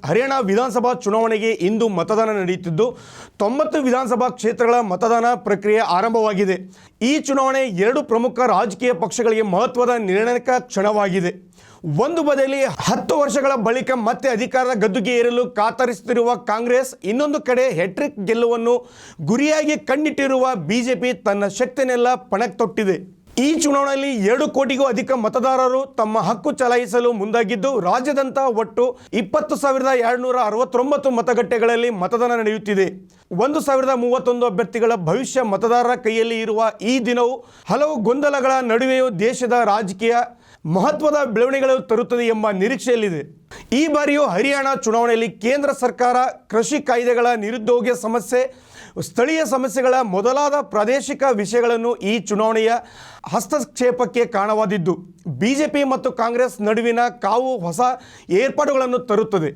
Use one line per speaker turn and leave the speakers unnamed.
ಹರಿಯಾಣ ವಿಧಾನಸಭಾ ಚುನಾವಣೆಗೆ ಇಂದು ಮತದಾನ ನಡೆಯುತ್ತಿದ್ದು 90 ವಿಧಾನಸಭಾ ಕ್ಷೇತ್ರಗಳ ಮತದಾನ ಪ್ರಕ್ರಿಯೆ ಆರಂಭವಾಗಿದೆ. ಈ ಚುನಾವಣೆ ಎರಡು ಪ್ರಮುಖ ರಾಜಕೀಯ ಪಕ್ಷಗಳಿಗೆ ಮಹತ್ವದ ನಿರ್ಣಾಯಕ ಕ್ಷಣವಾಗಿದೆ. ಒಂದು ಬದಿಯಲ್ಲಿ 10 ವರ್ಷಗಳ ಬಳಿಕ ಮತ್ತೆ ಅಧಿಕಾರದ ಗದ್ದುಗೆ ಏರಲು ಕಾತರಿಸುತ್ತಿರುವ ಕಾಂಗ್ರೆಸ್, ಇನ್ನೊಂದು ಕಡೆ ಹ್ಯಾಟ್ರಿಕ್ ಗೆಲುವನ್ನು ಗುರಿಯಾಗಿ ಕಣ್ಣಿಟ್ಟಿರುವ ಬಿಜೆಪಿ ತನ್ನ ಶಕ್ತಿಯನ್ನೆಲ್ಲ ಪಣಕ್ಕೆ ತೊಟ್ಟಿದೆ. ಈ ಚುನಾವಣೆಯಲ್ಲಿ 2 ಕೋಟಿಗೂ ಅಧಿಕ ಮತದಾರರು ತಮ್ಮ ಹಕ್ಕು ಚಲಾಯಿಸಲು ಮುಂದಾಗಿದ್ದು, ರಾಜ್ಯಾದ್ಯಂತ ಒಟ್ಟು 20,269 ಮತಗಟ್ಟೆಗಳಲ್ಲಿ ಮತದಾನ ನಡೆಯುತ್ತಿದೆ. 1,031 ಅಭ್ಯರ್ಥಿಗಳ ಭವಿಷ್ಯ ಮತದಾರರ ಕೈಯಲ್ಲಿ ಇರುವ ಈ ದಿನವು ಹಲವು ಗೊಂದಲಗಳ ನಡುವೆಯೂ ದೇಶದ ರಾಜಕೀಯ ಮಹತ್ವದ ಬೆಳವಣಿಗೆಗಳು ತರುತ್ತದೆ ಎಂಬ ನಿರೀಕ್ಷೆಯಲ್ಲಿದೆ. ಈ ಬಾರಿಯೂ ಹರಿಯಾಣ ಚುನಾವಣೆಯಲ್ಲಿ ಕೇಂದ್ರ ಸರ್ಕಾರ ಕೃಷಿ ಕಾಯ್ದೆಗಳ ನಿರುದ್ಯೋಗ ಸಮಸ್ಯೆ, ಸ್ಥಳೀಯ ಸಮಸ್ಯೆಗಳ ಮೊದಲಾದ ಪ್ರಾದೇಶಿಕ ವಿಷಯಗಳನ್ನು ಈ ಚುನಾವಣೆಯ ಹಸ್ತಕ್ಷೇಪಕ್ಕೆ ಕಾರಣವಾದಿದ್ದು, ಬಿಜೆಪಿ ಮತ್ತು ಕಾಂಗ್ರೆಸ್ ನಡುವಿನ ಕಾವು ಹೊಸ ಏರ್ಪಾಡುಗಳನ್ನು ತರುತ್ತದೆ.